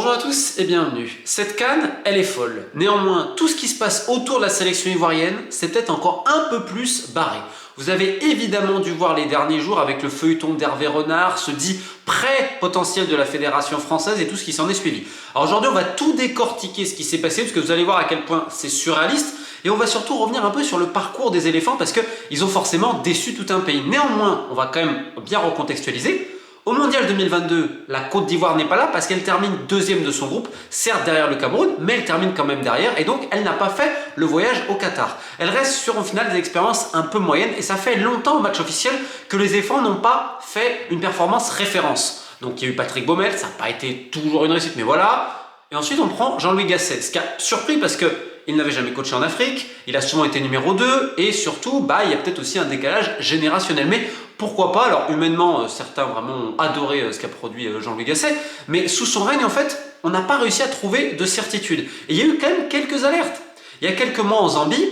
Bonjour à tous et bienvenue. Cette CAN, elle est folle. Néanmoins, tout ce qui se passe autour de la sélection ivoirienne, c'est peut-être encore un peu plus barré. Vous avez évidemment dû voir les derniers jours avec le feuilleton d'Hervé Renard, ce dit prêt potentiel de la Fédération française et tout ce qui s'en est suivi. Alors aujourd'hui, on va tout décortiquer ce qui s'est passé parce que vous allez voir à quel point c'est surréaliste et on va surtout revenir un peu sur le parcours des éléphants parce qu'ils ont forcément déçu tout un pays. Néanmoins, on va quand même bien recontextualiser. Au Mondial 2022, la Côte d'Ivoire n'est pas là parce qu'elle termine deuxième de son groupe, certes derrière le Cameroun, mais elle termine quand même derrière et donc elle n'a pas fait le voyage au Qatar. Elle reste sur au final des expériences un peu moyennes et ça fait longtemps au match officiel que les éléphants n'ont pas fait une performance référence. Donc il y a eu Patrick Baumel, ça n'a pas été toujours une réussite, mais voilà. Et ensuite on prend Jean-Louis Gasset, ce qui a surpris parce qu'il n'avait jamais coaché en Afrique, il a souvent été numéro 2 et surtout il y a peut-être aussi un décalage générationnel. Mais pourquoi pas? Alors humainement, certains vraiment ont adoré ce qu'a produit Jean-Louis Gasset, mais sous son règne en fait, on n'a pas réussi à trouver de certitude. Et il y a eu quand même quelques alertes. Il y a quelques mois en Zambie,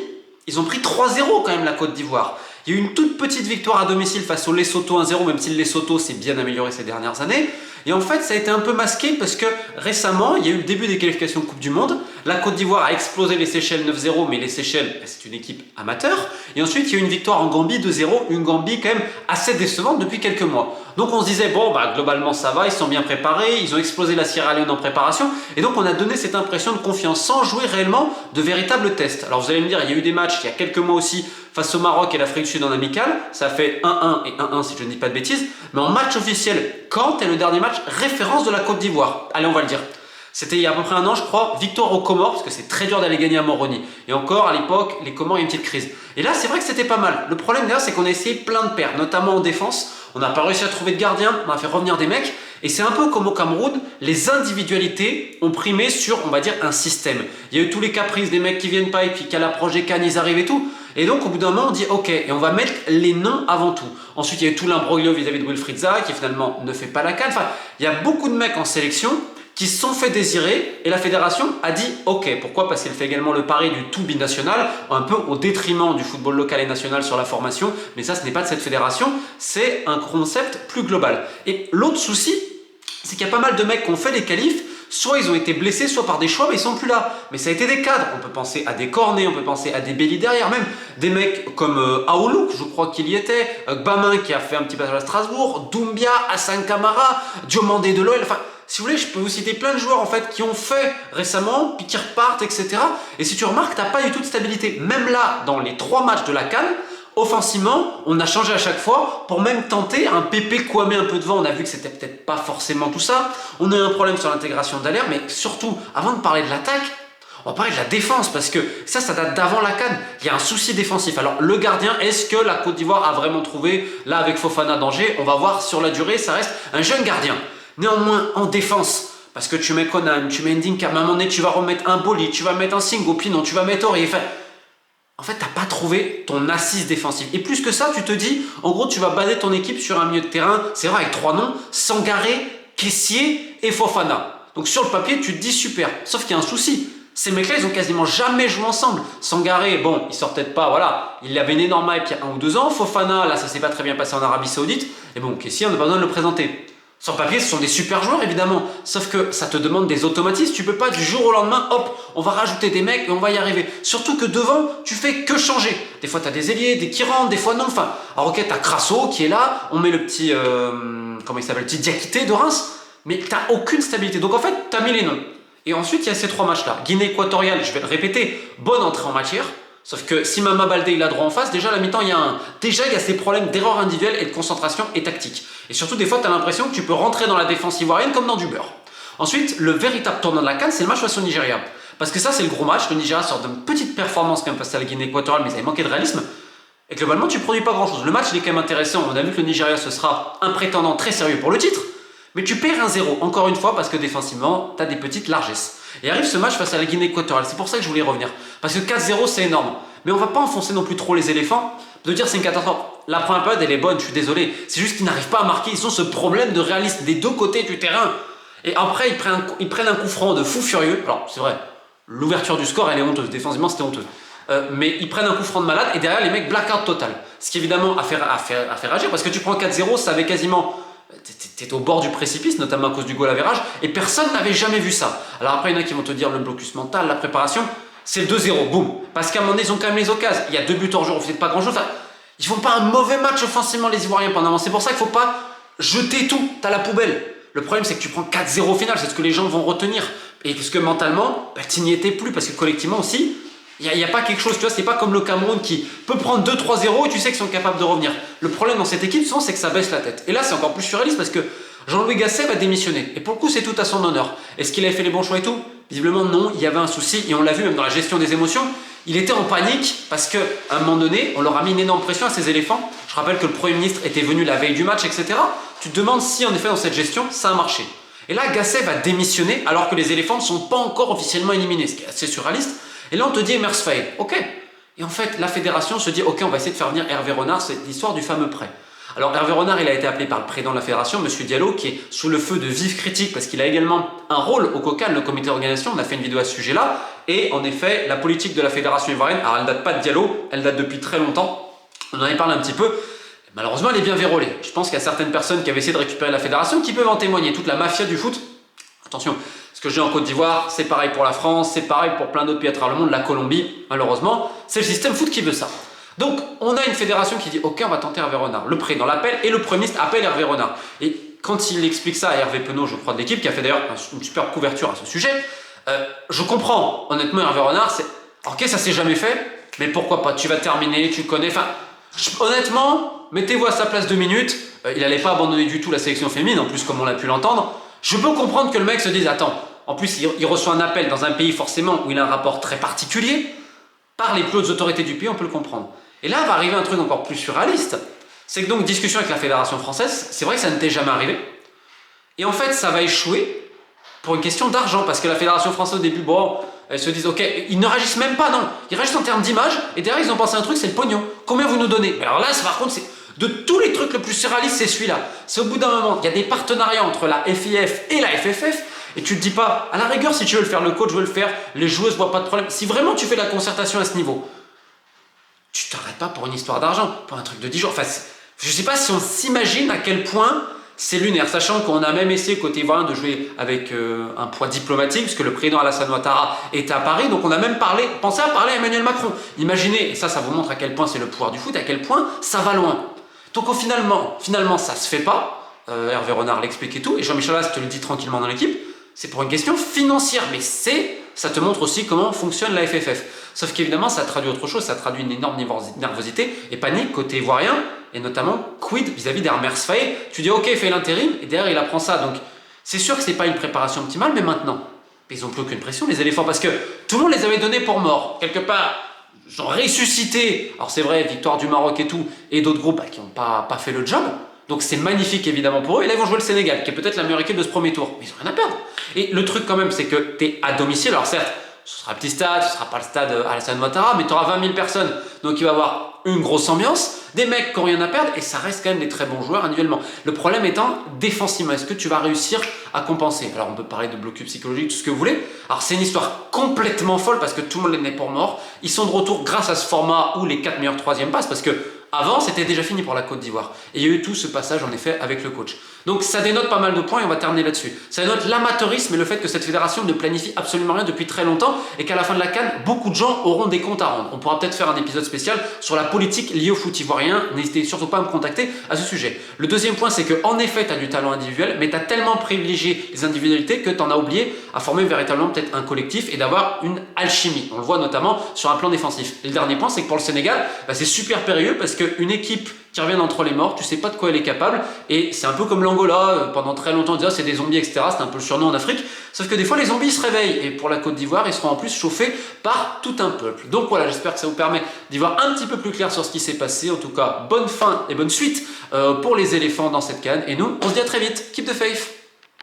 ils ont pris 3-0 quand même la Côte d'Ivoire. Il y a eu une toute petite victoire à domicile face au Lesotho 1-0, même si le Lesotho s'est bien amélioré ces dernières années. Et en fait, ça a été un peu masqué parce que récemment, il y a eu le début des qualifications de Coupe du Monde. La Côte d'Ivoire a explosé les Seychelles 9-0, mais les Seychelles, c'est une équipe amateur. Et ensuite, il y a eu une victoire en Gambie 2-0, une Gambie quand même assez décevante depuis quelques mois. Donc on se disait, globalement ça va, ils sont bien préparés, ils ont explosé la Sierra Leone en préparation. Et donc on a donné cette impression de confiance sans jouer réellement de véritables tests. Alors vous allez me dire, il y a eu des matchs il y a quelques mois aussi face au Maroc et l'Afrique du Sud en amical, ça fait 1-1 et 1-1 si je ne dis pas de bêtises, mais en match officiel, quand est le dernier match référence de la Côte d'Ivoire? Allez, on va le dire. C'était il y a à peu près un an, je crois, victoire aux Comores, parce que c'est très dur d'aller gagner à Moroni. Et encore, à l'époque, les Comores, il y a une petite crise. Et là, c'est vrai que c'était pas mal. Le problème d'ailleurs, c'est qu'on a essayé plein de paires, notamment en défense. On n'a pas réussi à trouver de gardien, on a fait revenir des mecs. Et c'est un peu comme au Cameroun, les individualités ont primé sur, on va dire, un système. Il y a eu tous les caprices des mecs qui viennent pas et puis qu'à l'approche des CAN, ils arrivent et tout. Et donc, au bout d'un moment, on dit OK, et on va mettre les noms avant tout. Ensuite, il y a eu tout l'imbroglio vis-à-vis de Wilfried Zaha, qui finalement ne fait pas la CAN. Enfin, il y a beaucoup de mecs en sélection qui se sont fait désirer et la fédération a dit OK. Pourquoi? Parce qu'elle fait également le pari du tout binational, un peu au détriment du football local et national sur la formation. Mais ça, ce n'est pas de cette fédération, c'est un concept plus global. Et l'autre souci, c'est qu'il y a pas mal de mecs qui ont fait les qualifs. Soit ils ont été blessés, soit par des choix, mais ils sont plus là. Mais ça a été des cadres. On peut penser à des Cornet, on peut penser à des Belly derrière, même des mecs comme Aoulou, je crois qu'il y était, Gbamin qui a fait un petit passage à Strasbourg, Doumbia, Hassan Kamara, Diomandé de l'OL. Enfin, si vous voulez, je peux vous citer plein de joueurs en fait qui ont fait récemment, puis qui repartent, etc. Et si tu remarques, tu n'as pas du tout de stabilité. Même là, dans les 3 matchs de la CAN, offensivement, on a changé à chaque fois pour même tenter un Pépé Kouamé un peu devant. On a vu que c'était peut-être pas forcément tout ça. On a eu un problème sur l'intégration d'Aler, mais surtout, avant de parler de l'attaque, on va parler de la défense parce que ça date d'avant la CAN. Il y a un souci défensif. Alors, le gardien, est-ce que la Côte d'Ivoire a vraiment trouvé, là avec Fofana d'Angers? On va voir sur la durée, ça reste un jeune gardien. Néanmoins, en défense, parce que tu mets Conan, tu mets Ndinka, à un moment donné, tu vas remettre un Boli, tu vas mettre un Singo, Pinon, tu vas mettre Aurier. En fait, tu n'as pas trouvé ton assise défensive. Et plus que ça, tu te dis, en gros, tu vas baser ton équipe sur un milieu de terrain, c'est vrai, avec 3 noms, Sangaré, Kessié et Fofana. Donc sur le papier, tu te dis super. Sauf qu'il y a un souci. Ces mecs-là, ils ont quasiment jamais joué ensemble. Sangaré, il sort peut-être pas, voilà. Il avait une énorme hype il y a 1 ou 2 ans. Fofana, là, ça s'est pas très bien passé en Arabie Saoudite. Et Kessié, on n'a pas besoin de le présenter. Sur le papier, ce sont des super joueurs évidemment, sauf que ça te demande des automatismes. Tu peux pas du jour au lendemain, hop, on va rajouter des mecs et on va y arriver. Surtout que devant, tu fais que changer. Des fois, tu as des ailiers, des qui rentrent, des fois non. Enfin, alors ok, tu as Crasso qui est là, on met le petit, comment il s'appelle, le petit Diakité de Reims, mais tu n'as aucune stabilité. Donc en fait, tu as mis les noms. Et ensuite, il y a ces 3 matchs-là. Guinée équatoriale, je vais le répéter, bonne entrée en matière. Sauf que si Mama Baldé il a droit en face, déjà à la mi-temps il y a ces problèmes d'erreur individuelle et de concentration et tactique. Et surtout des fois tu as l'impression que tu peux rentrer dans la défense ivoirienne comme dans du beurre. Ensuite, le véritable tournant de la CAN, c'est le match face au Nigeria. Parce que ça c'est le gros match, le Nigeria sort d'une petite performance quand même face à la Guinée équatoriale, mais ça avait manqué de réalisme. Et globalement tu produis pas grand chose. Le match il est quand même intéressant, on a vu que le Nigeria ce sera un prétendant très sérieux pour le titre. Mais tu perds 1-0, encore une fois, parce que défensivement, tu as des petites largesses. Et arrive ce match face à la Guinée équatoriale, c'est pour ça que je voulais y revenir. Parce que 4-0, c'est énorme. Mais on va pas enfoncer non plus trop les éléphants, de dire c'est une catastrophe. La première période, elle est bonne, je suis désolé. C'est juste qu'ils n'arrivent pas à marquer, ils ont ce problème de réalisme des 2 côtés du terrain. Et après, ils prennent un coup franc de fou furieux. Alors, c'est vrai, l'ouverture du score, elle est honteuse. Défensivement, c'était honteux. Mais ils prennent un coup franc de malade et derrière, les mecs, blackout total. Ce qui évidemment a fait réagir, parce que tu prends 4-0, ça avait quasiment t'étais au bord du précipice, notamment à cause du goal average, et personne n'avait jamais vu ça. Alors après, il y en a qui vont te dire le blocus mental, la préparation, c'est le 2-0, boum. Parce qu'à un moment donné, ils ont quand même les occasions. Il y a 2 buts hors jeu, on fait pas grand-chose. Enfin, ils font pas un mauvais match offensivement, les Ivoiriens, pendant un moment. C'est pour ça qu'il faut pas jeter tout, t'as la poubelle. Le problème, c'est que tu prends 4-0 au final, c'est ce que les gens vont retenir. Et parce que mentalement, tu n'y étais plus, parce que collectivement aussi, il n'y a pas quelque chose, tu vois, c'est pas comme le Cameroun qui peut prendre 2-3-0 et tu sais qu'ils sont capables de revenir. Le problème dans cette équipe, souvent, c'est que ça baisse la tête. Et là, c'est encore plus surréaliste parce que Jean-Louis Gasset va démissionner. Et pour le coup, c'est tout à son honneur. Est-ce qu'il avait fait les bons choix et tout? Visiblement, non, il y avait un souci, et on l'a vu même dans la gestion des émotions. Il était en panique parce qu'à un moment donné, on leur a mis une énorme pression à ces éléphants. Je rappelle que le Premier ministre était venu la veille du match, etc. Tu te demandes si, en effet, dans cette gestion, ça a marché. Et là, Gasset va démissionner alors que les éléphants ne sont pas encore officiellement éliminés, ce qui est assez surréaliste. Et là, on te dit Emers Faé, ok. Et en fait, la fédération se dit, ok, on va essayer de faire venir Hervé Renard, c'est l'histoire du fameux prêt. Alors Hervé Renard, il a été appelé par le président de la fédération, M. Diallo, qui est sous le feu de vives critiques parce qu'il a également un rôle au COCAN, le comité d'organisation. On a fait une vidéo à ce sujet-là. Et en effet, la politique de la fédération ivoirienne, alors elle ne date pas de Diallo, elle date depuis très longtemps. On en avait parlé un petit peu. Malheureusement, elle est bien vérolée. Je pense qu'il y a certaines personnes qui avaient essayé de récupérer la fédération qui peuvent en témoigner. Toute la mafia du foot. Attention, ce que j'ai en Côte d'Ivoire, c'est pareil pour la France, c'est pareil pour plein d'autres pays à travers le monde, la Colombie, malheureusement, c'est le système foot qui veut ça. Donc, on a une fédération qui dit, ok, on va tenter Hervé Renard. Le président l'appelle et le Premier ministre appelle Hervé Renard. Et quand il explique ça à Hervé Penaud, je crois, de l'équipe, qui a fait d'ailleurs une superbe couverture à ce sujet, je comprends, honnêtement, Hervé Renard, c'est, ok, ça s'est jamais fait, mais pourquoi pas, tu vas terminer, tu connais, enfin, honnêtement, mettez-vous à sa place 2 minutes, il n'allait pas abandonner du tout la sélection féminine, en plus, comme on l'a pu l'entendre. Je peux comprendre que le mec se dise, attends, en plus il reçoit un appel dans un pays forcément où il a un rapport très particulier, par les plus hautes autorités du pays, on peut le comprendre. Et là va arriver un truc encore plus surréaliste, c'est que donc discussion avec la fédération française, c'est vrai que ça ne t'est jamais arrivé, et en fait ça va échouer pour une question d'argent, parce que la fédération française au début, bon, elles se disent, ok, ils ne réagissent même pas, non, ils réagissent en termes d'image, et derrière ils ont pensé à un truc, c'est le pognon, combien vous nous donnez? Mais alors là, par contre, c'est... De tous les trucs le plus surréaliste, c'est celui-là. C'est au bout d'un moment, il y a des partenariats entre la FIF et la FFF, et tu te dis pas, à la rigueur, si tu veux le faire, le coach veut le faire, les joueuses voient pas de problème. Si vraiment tu fais la concertation à ce niveau, tu t'arrêtes pas pour une histoire d'argent, pour un truc de 10 jours. Enfin, je sais pas si on s'imagine à quel point c'est lunaire, sachant qu'on a même essayé côté ivoirien de jouer avec un poids diplomatique, puisque le président Alassane Ouattara était à Paris, donc on a même pensé à parler à Emmanuel Macron. Imaginez, et ça vous montre à quel point c'est le pouvoir du foot, à quel point ça va loin. Donc finalement, ça se fait pas. Hervé Renard l'explique et tout, et Jean-Michel Aulas te le dit tranquillement dans l'équipe. C'est pour une question financière, mais ça te montre aussi comment fonctionne la FFF. Sauf qu'évidemment, ça traduit autre chose, ça traduit une énorme nervosité et panique côté ivoirien, et notamment quid vis-à-vis d'Emers Faé. Tu dis ok, fais l'intérim, et derrière il apprend ça. Donc c'est sûr que c'est pas une préparation optimale, mais maintenant, ils n'ont plus aucune pression, les éléphants, parce que tout le monde les avait donnés pour morts. Quelque part, ils ont ressuscité, alors c'est vrai, victoire du Maroc et tout, et d'autres groupes qui n'ont pas fait le job, donc c'est magnifique évidemment pour eux, et là ils vont jouer le Sénégal, qui est peut-être la meilleure équipe de ce premier tour, mais ils n'ont rien à perdre. Et le truc quand même, c'est que tu es à domicile, alors certes, ce sera un petit stade, ce sera pas le stade Alassane Ouattara, mais tu auras 20 000 personnes, donc il va y avoir une grosse ambiance, des mecs qui n'ont rien à perdre, et ça reste quand même des très bons joueurs annuellement. Le problème étant, défensivement, est-ce que tu vas réussir à compenser? Alors on peut parler de blocus psychologique, tout ce que vous voulez. Alors c'est une histoire complètement folle, parce que tout le monde les met pour mort. Ils sont de retour grâce à ce format où les 4 meilleurs troisièmes passent, parce que avant c'était déjà fini pour la Côte d'Ivoire. Et il y a eu tout ce passage en effet avec le coach. Donc ça dénote pas mal de points, et on va terminer là-dessus. Ça dénote l'amateurisme et le fait que cette fédération ne planifie absolument rien depuis très longtemps, et qu'à la fin de la CAN, beaucoup de gens auront des comptes à rendre. On pourra peut-être faire un épisode spécial sur la politique liée au foot ivoirien, n'hésitez surtout pas à me contacter à ce sujet. Le deuxième point, c'est que en effet tu as du talent individuel, mais tu as tellement privilégié les individualités que tu en as oublié à former véritablement peut-être un collectif et d'avoir une alchimie. On le voit notamment sur un plan défensif. Et le dernier point, c'est que pour le Sénégal, c'est super périlleux, parce qu'une équipe qui revient d'entre les morts, tu sais pas de quoi elle est capable, et c'est un peu comme l'Angola, pendant très longtemps on disait c'est des zombies, etc. C'était un peu le surnom en Afrique, sauf que des fois les zombies se réveillent, et pour la Côte d'Ivoire, ils seront en plus chauffés par tout un peuple. Donc voilà, j'espère que ça vous permet d'y voir un petit peu plus clair sur ce qui s'est passé. En tout cas, bonne fin et bonne suite pour les éléphants dans cette CAN, et nous, on se dit à très vite. Keep the faith.